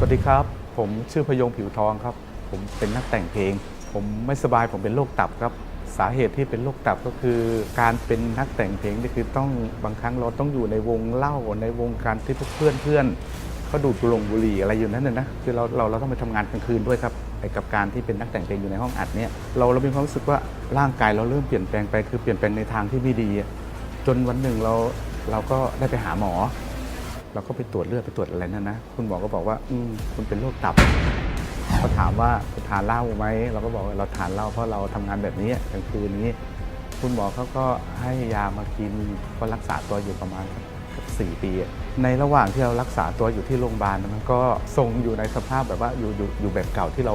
วัสดีครับผมชื่อพยงผิวทองครับผมเป็นนักแต่งเพลงผมไม่สบายผมเป็นโรคตับครับสาเหตุที่เป็นโรคตับก็คือการเป็นนักแต่งเพลงนี่คือต้องบางครั้งเราต้องอยู่ในวงเล่าในวงการที่เพื่อนเขาดูดบุหรี่อะไรอยู่นั้นนะคือเราต้องไปทำงานกลางคืนด้วยครับไอ้กับการที่เป็นนักแต่งเพลงอยู่ในห้องอัดเนี่ยเรามีความรู้สึกว่าร่างกายเราเริ่มเปลี่ยนแปลงไปคือเปลี่ยนแปลงในทางที่ไม่ดีจนวันหนึ่งเราก็ได้ไปหาหมอเราก็ไปตรวจเลือดไปตรวจอะไรนั่นนะคุณหมอก็บอกว่าคุณเป็นโรคตับเขาถามว่าคุณทานเหล้าไหมเราก็บอกว่าเราทานเหล้าเพราะเราทำงานแบบนี้กลางคืนนี้คุณหมอเขาก็ให้ยามากินก็รักษาตัวอยู่ประมาณ4 ปีในระหว่างที่เรารักษาตัวอยู่ที่โรงพยาบาลมันก็ทรงอยู่ในสภาพแบบว่าอยู่แบบเก่าที่เ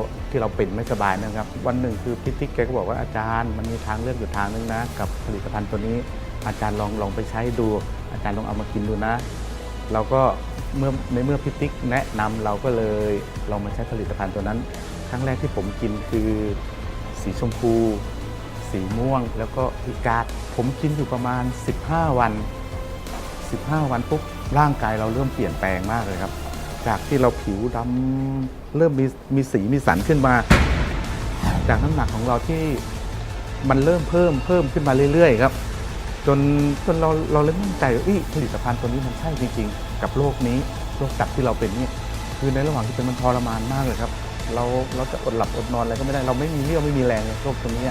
ราเป็นไม่สบายนะครับวันหนึ่งคือพี่ติ๊กแกก็บอกว่าอาจารย์มันมีทางเลือกอยู่ทางนึงนะกับผลิตภัณฑ์ตัวนี้อาจารย์ลองไปใช้ดูอาจารย์ลองเอามากินดูนะเราก็เมื่อพี่ติ๊กแนะนำเราก็เลยลองมาใช้ผลิตภัณฑ์ตัวนั้นครั้งแรกที่ผมกินคือสีชมพูสีม่วงแล้วก็พิกาดผมกินอยู่ประมาณ15 วันปุ๊บร่างกายเราเริ่มเปลี่ยนแปลงมากเลยครับจากที่เราผิวดำเริ่มมีสีมีสันขึ้นมาจากน้ำหนักของเราที่มันเริ่มเพิ่มขึ้นมาเรื่อยๆครับจนเราเริ่มมั่นใจว่าผลิตภัณฑ์ตัวนี้มันใช่จริงๆกับโรคนี้โรคตับที่เราเป็นนี่คือในระหว่างที่เป็นมันทรมานมากเลยครับเราจะอดหลับอดนอนอะไรก็ไม่ได้เราไม่มีเรี่ยวไม่มีแรงเลยโรคตัวนี้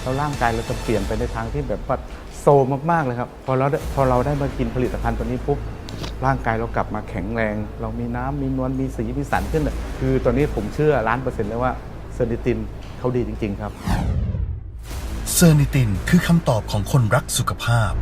แล้วร่างกายเราจะเปลี่ยนไปในทางที่แบบว่าโซมมากๆเลยครับพอเราได้มากินผลิตภัณฑ์ตัวนี้ปุ๊บร่างกายเรากลับมาแข็งแรงเรามีน้ำมีนวลมีสีมีสันขึ้นคือตอนนี้ผมเชื่อ1,000,000%เลยว่าเซอร์นิตินเขาดีจริงๆครับเซอร์นิตินคือคำตอบของคนรักสุขภาพ